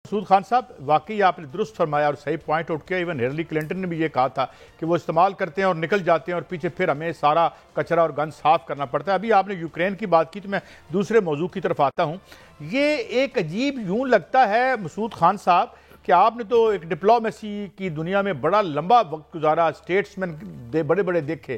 مسعود خان صاحب، واقعی آپ نے درست فرمایا اور صحیح پوائنٹ آؤٹ کیا. ایون ہیلری کلنٹن نے بھی یہ کہا تھا کہ وہ استعمال کرتے ہیں اور نکل جاتے ہیں اور پیچھے پھر ہمیں سارا کچرا اور گند صاف کرنا پڑتا ہے. ابھی آپ نے یوکرین کی بات کی تو میں دوسرے موضوع کی طرف آتا ہوں. یہ ایک عجیب یوں لگتا ہے مسعود خان صاحب کہ آپ نے تو ایک ڈپلومیسی کی دنیا میں بڑا لمبا وقت گزارا، اسٹیٹسمین بڑے بڑے دیکھے.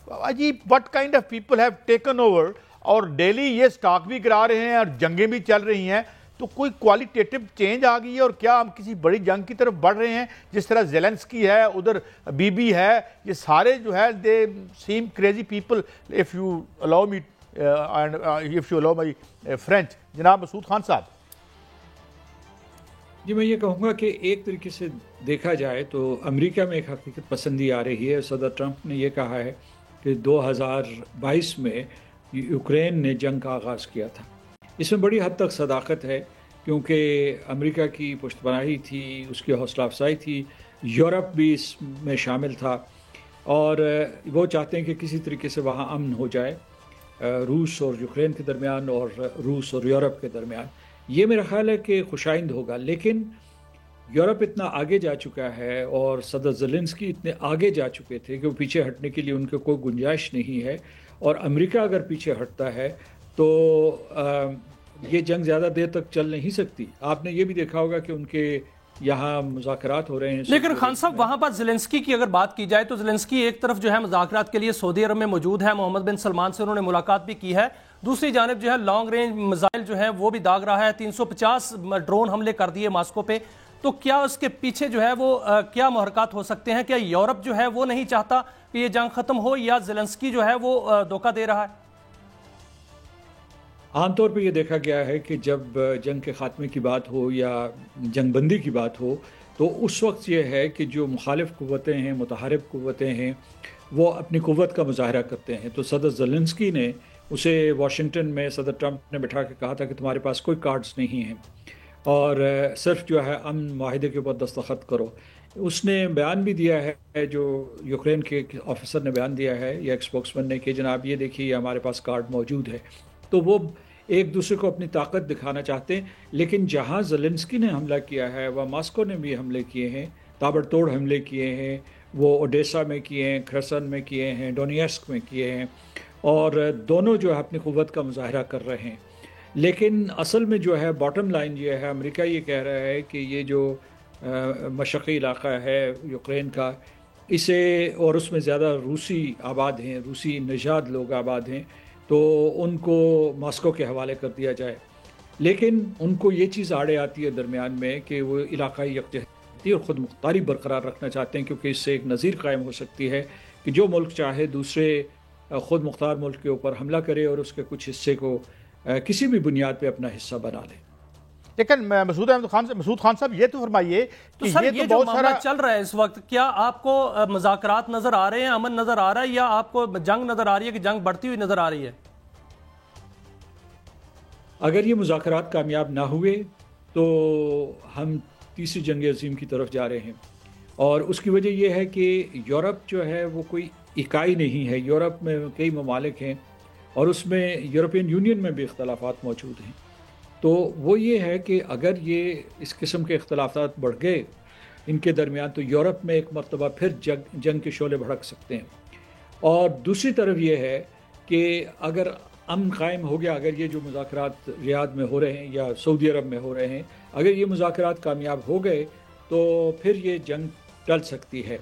عجیب what kind of people have taken over, اور ڈیلی یہ سٹاک بھی گرا رہے ہیں اور جنگیں بھی چل رہی ہیں. تو کوئی کوالٹیٹیو چینج آ گئی ہے اور کیا ہم کسی بڑی جنگ کی طرف بڑھ رہے ہیں؟ جس طرح زیلنسکی ہے، ادھر بی بی ہے، یہ سارے جو ہے they same crazy people. If you allow me and if you allow my French. جناب مسعود خان صاحب. جی میں یہ کہوں گا کہ ایک طریقے سے دیکھا جائے تو امریکہ میں ایک حقیقت پسندی آ رہی ہے. صدر ٹرمپ نے یہ کہا ہے کہ 2022 میں یوکرین نے جنگ کا آغاز کیا تھا. اس میں بڑی حد تک صداقت ہے کیونکہ امریکہ کی پشت پناہی تھی، اس کی حوصلہ افزائی تھی، یورپ بھی اس میں شامل تھا اور وہ چاہتے ہیں کہ کسی طریقے سے وہاں امن ہو جائے روس اور یوکرین کے درمیان اور روس اور یورپ کے درمیان. یہ میرا خیال ہے کہ خوش آئند ہوگا. لیکن یورپ اتنا آگے جا چکا ہے اور صدر زیلنسکی اتنے آگے جا چکے تھے کہ وہ پیچھے ہٹنے کے لیے ان کے کوئی گنجائش نہیں ہے. اور امریکہ اگر پیچھے ہٹتا ہے تو یہ جنگ زیادہ دیر تک چل نہیں سکتی. آپ نے یہ بھی دیکھا ہوگا کہ ان کے یہاں مذاکرات ہو رہے ہیں. لیکن خان صاحب وہاں پر زیلنسکی کی اگر بات کی جائے تو زیلنسکی ایک طرف جو ہے مذاکرات کے لیے سعودی عرب میں موجود ہے، محمد بن سلمان سے انہوں نے ملاقات بھی کی ہے. دوسری جانب جو ہے لانگ رینج میزائل جو ہے وہ بھی داغ رہا ہے. 350 ڈرون حملے کر دیے ماسکو پہ. تو کیا اس کے پیچھے جو ہے وہ کیا محرکات ہو سکتے ہیں؟ کیا یورپ جو ہے وہ نہیں چاہتا کہ یہ جنگ ختم ہو یا زیلنسکی جو ہے وہ دھوکہ دے رہا ہے؟ عام طور پہ یہ دیکھا گیا ہے کہ جب جنگ کے خاتمے کی بات ہو یا جنگ بندی کی بات ہو تو اس وقت یہ ہے کہ جو مخالف قوتیں ہیں، متحارب قوتیں ہیں، وہ اپنی قوت کا مظاہرہ کرتے ہیں. تو صدر زیلنسکی نے اسے واشنگٹن میں صدر ٹرمپ نے بٹھا کے کہا تھا کہ تمہارے پاس کوئی کارڈز نہیں ہیں اور صرف جو ہے امن معاہدے کے اوپر دستخط کرو. اس نے بیان بھی دیا ہے، جو یوکرین کے آفیسر نے بیان دیا ہے یا ایکسپوکس مین نے، کہ جناب یہ دیکھیے ہمارے پاس کارڈ موجود ہے. تو وہ ایک دوسرے کو اپنی طاقت دکھانا چاہتے ہیں. لیکن جہاں زیلنسکی نے حملہ کیا ہے وہ ماسکو نے بھی حملے کیے ہیں، تابڑ توڑ حملے کیے ہیں. وہ اوڈیسا میں کیے ہیں، کھرسن میں کیے ہیں، ڈونیسک میں کیے ہیں اور دونوں جو ہے اپنی قوت کا مظاہرہ کر رہے ہیں. لیکن اصل میں جو ہے باٹم لائن یہ ہے، امریکہ یہ کہہ رہا ہے کہ یہ جو مشرقی علاقہ ہے یوکرین کا، اسے اور اس میں زیادہ روسی آباد ہیں، روسی نژاد لوگ آباد ہیں، تو ان کو ماسکو کے حوالے کر دیا جائے. لیکن ان کو یہ چیز آڑے آتی ہے درمیان میں کہ وہ علاقائی یکجہتی اور خود مختاری برقرار رکھنا چاہتے ہیں، کیونکہ اس سے ایک نظیر قائم ہو سکتی ہے کہ جو ملک چاہے دوسرے خود مختار ملک کے اوپر حملہ کرے اور اس کے کچھ حصے کو کسی بھی بنیاد پہ اپنا حصہ بنا لے. لیکن مسعود خان صاحب یہ تو فرمائیے کہ یہ جو معاملہ چل رہا ہے اس وقت، کیا آپ کو مذاکرات نظر آ رہے ہیں، امن نظر آ رہا ہے، یا آپ کو جنگ نظر آ رہی ہے کہ جنگ بڑھتی ہوئی نظر آ رہی ہے؟ اگر یہ مذاکرات کامیاب نہ ہوئے تو ہم تیسری جنگ عظیم کی طرف جا رہے ہیں. اور اس کی وجہ یہ ہے کہ یورپ جو ہے وہ کوئی اکائی نہیں ہے. یورپ میں کئی ممالک ہیں اور اس میں یورپین یونین میں بھی اختلافات موجود ہیں. تو وہ یہ ہے کہ اگر یہ اس قسم کے اختلافات بڑھ گئے ان کے درمیان تو یورپ میں ایک مرتبہ پھر جنگ کے شعلے بھڑک سکتے ہیں. اور دوسری طرف یہ ہے کہ اگر امن قائم ہو گیا، اگر یہ جو مذاکرات ریاض میں ہو رہے ہیں یا سعودی عرب میں ہو رہے ہیں، اگر یہ مذاکرات کامیاب ہو گئے تو پھر یہ جنگ ٹل سکتی ہے.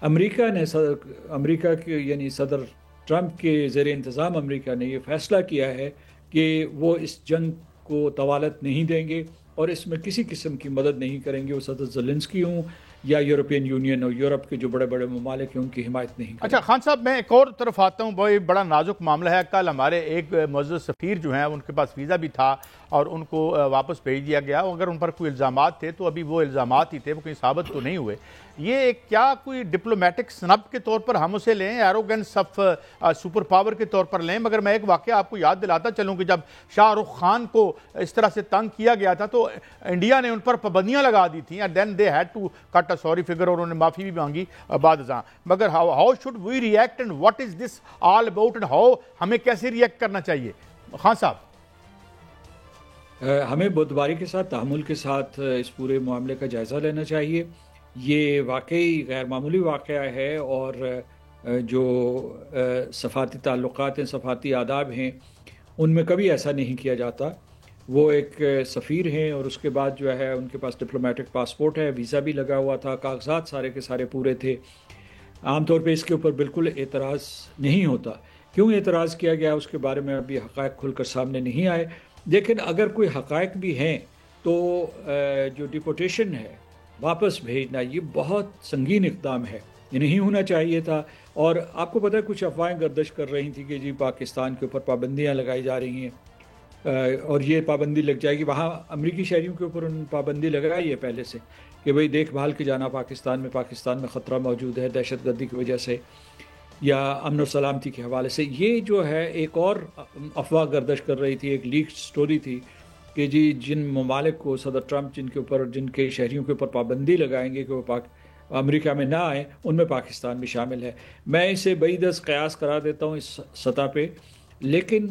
امریکہ کے یعنی صدر ٹرمپ کے زیر انتظام امریکہ نے یہ فیصلہ کیا ہے کہ وہ اس جنگ کو طوالت نہیں دیں گے اور اس میں کسی قسم کی مدد نہیں کریں گے. وہ صدر زیلنسکی ہوں یا یورپین یونین اور یورپ کے جو بڑے بڑے ممالک ہیں ان کی حمایت نہیں کریں. اچھا خان صاحب، میں ایک اور طرف آتا ہوں. بڑا نازک معاملہ ہے. کل ہمارے ایک معزز سفیر جو ہیں ان کے پاس ویزا بھی تھا اور ان کو واپس بھیج دیا گیا. اگر ان پر کوئی الزامات تھے تو ابھی وہ الزامات ہی تھے، وہ کہیں ثابت تو نہیں ہوئے. یہ کیا کوئی ڈپلومیٹک سنب کے طور پر ہم اسے لیں، ایروگنس آف سپر پاور کے طور پر لیں؟ مگر میں ایک واقعہ آپ کو یاد دلاتا چلوں کہ جب شاہ رخ خان کو اس طرح سے تنگ کیا گیا تھا تو انڈیا نے ان پر پابندیاں لگا دی تھیں. And then they had to cut a sorry figure, اور انہوں نے معافی بھی مانگی بعد ازاں. مگر how should we react and what is this all about and how, ہمیں کیسے ریئیکٹ کرنا چاہیے خان صاحب؟ ہمیں بردباری کے ساتھ، تحمل کے ساتھ اس پورے معاملے کا جائزہ لینا چاہیے. یہ واقعی غیر معمولی واقعہ ہے، اور جو سفارتی تعلقات ہیں، سفارتی آداب ہیں، ان میں کبھی ایسا نہیں کیا جاتا. وہ ایک سفیر ہیں، اور اس کے بعد جو ہے ان کے پاس ڈپلومیٹک پاسپورٹ ہے، ویزا بھی لگا ہوا تھا، کاغذات سارے کے سارے پورے تھے. عام طور پہ اس کے اوپر بالکل اعتراض نہیں ہوتا. کیوں اعتراض کیا گیا اس کے بارے میں ابھی حقائق کھل کر سامنے نہیں آئے. لیکن اگر کوئی حقائق بھی ہیں تو جو ڈیپورٹیشن ہے، واپس بھیجنا، یہ بہت سنگین اقدام ہے، یہ نہیں ہونا چاہیے تھا. اور آپ کو پتہ ہے کچھ افواہیں گردش کر رہی تھیں کہ جی پاکستان کے اوپر پابندیاں لگائی جا رہی ہیں، اور یہ پابندی لگ جائے گی. وہاں امریکی شہریوں کے اوپر ان پابندی لگائی ہے پہلے سے کہ بھئی دیکھ بھال کے جانا پاکستان میں خطرہ موجود ہے دہشت گردی کی وجہ سے یا امن و سلامتی کے حوالے سے. یہ جو ہے ایک اور افواہ گردش کر رہی تھی، ایک لیک سٹوری تھی کہ جی جن ممالک کو صدر ٹرمپ جن کے شہریوں کے اوپر پابندی لگائیں گے کہ وہ امریکہ میں نہ آئیں، ان میں پاکستان بھی شامل ہے. میں اسے بعیداً قیاس کرا دیتا ہوں اس سطح پہ. لیکن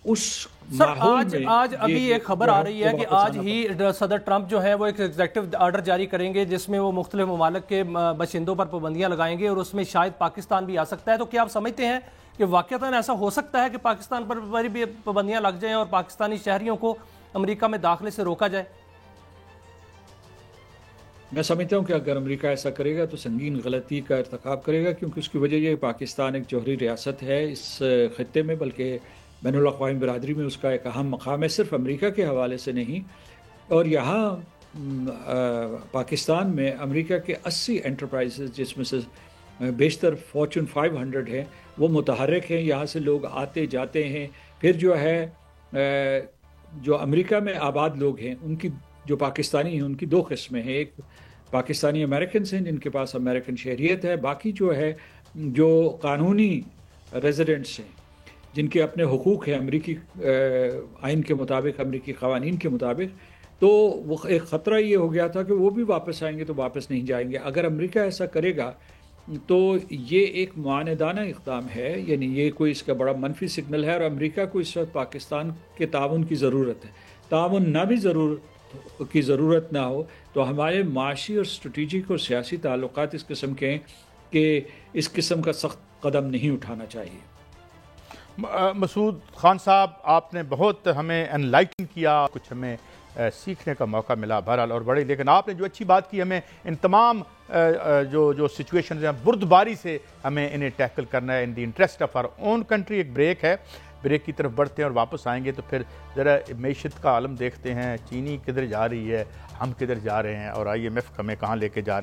اس آج ابھی ایک خبر آ رہی ہے کہ آج ہی صدر ٹرمپ جو ہے وہ ایک ایگزیکٹو آرڈر جاری کریں گے جس میں وہ مختلف ممالک کے باشندوں پر پابندیاں لگائیں گے، اور اس میں شاید پاکستان بھی آ سکتا ہے. تو کیا آپ سمجھتے ہیں کہ واقعتاً ایسا ہو سکتا ہے کہ پاکستان پر بھی پابندیاں لگ جائیں اور پاکستانی شہریوں کو امریکہ میں داخلے سے روکا جائے؟ میں سمجھتا ہوں کہ اگر امریکہ ایسا کرے گا تو سنگین غلطی کا ارتکاب کرے گا، کیونکہ اس کی وجہ یہ پاکستان ایک جوہری ریاست ہے اس خطے میں، بلکہ بین الاقوامی برادری میں اس کا ایک اہم مقام ہے، صرف امریکہ کے حوالے سے نہیں. اور یہاں پاکستان میں امریکہ کے 80 انٹرپرائزز، جس میں سے بیشتر فارچون 500 ہیں، وہ متحرک ہیں. یہاں سے لوگ آتے جاتے ہیں. پھر جو ہے جو امریکہ میں آباد لوگ ہیں، ان کی جو پاکستانی ہیں ان کی دو قسمیں ہیں. ایک پاکستانی امریکنز ہیں جن کے پاس امریکن شہریت ہے، باقی جو ہے جو قانونی ریزیڈنٹس ہیں جن کے اپنے حقوق ہیں امریکی آئین کے مطابق، امریکی قوانین کے مطابق. تو وہ ایک خطرہ یہ ہو گیا تھا کہ وہ بھی واپس آئیں گے تو واپس نہیں جائیں گے. اگر امریکہ ایسا کرے گا تو یہ ایک معاندانہ اقدام ہے، یعنی یہ کوئی اس کا بڑا منفی سگنل ہے. اور امریکہ کو اس وقت پاکستان کے تعاون کی ضرورت ہے. تعاون نہ بھی ضرورت نہ ہو تو ہمارے معاشی اور اسٹریٹجک اور سیاسی تعلقات اس قسم کے ہیں کہ اس قسم کا سخت قدم نہیں اٹھانا چاہیے. مسعود خان صاحب، آپ نے بہت ہمیں انلائٹن کیا، کچھ ہمیں سیکھنے کا موقع ملا بہرحال اور بڑے. لیکن آپ نے جو اچھی بات کی، ہمیں ان تمام جو سچویشنز ہیں بردباری سے ہمیں انہیں ٹیکل کرنا ہے in the interest of our own country. ایک بریک ہے، بریک کی طرف بڑھتے ہیں اور واپس آئیں گے تو پھر ذرا معیشت کا عالم دیکھتے ہیں. چینی کدھر جا رہی ہے، ہم کدھر جا رہے ہیں، اور IMF ہمیں کہاں لے کے جا رہے ہیں.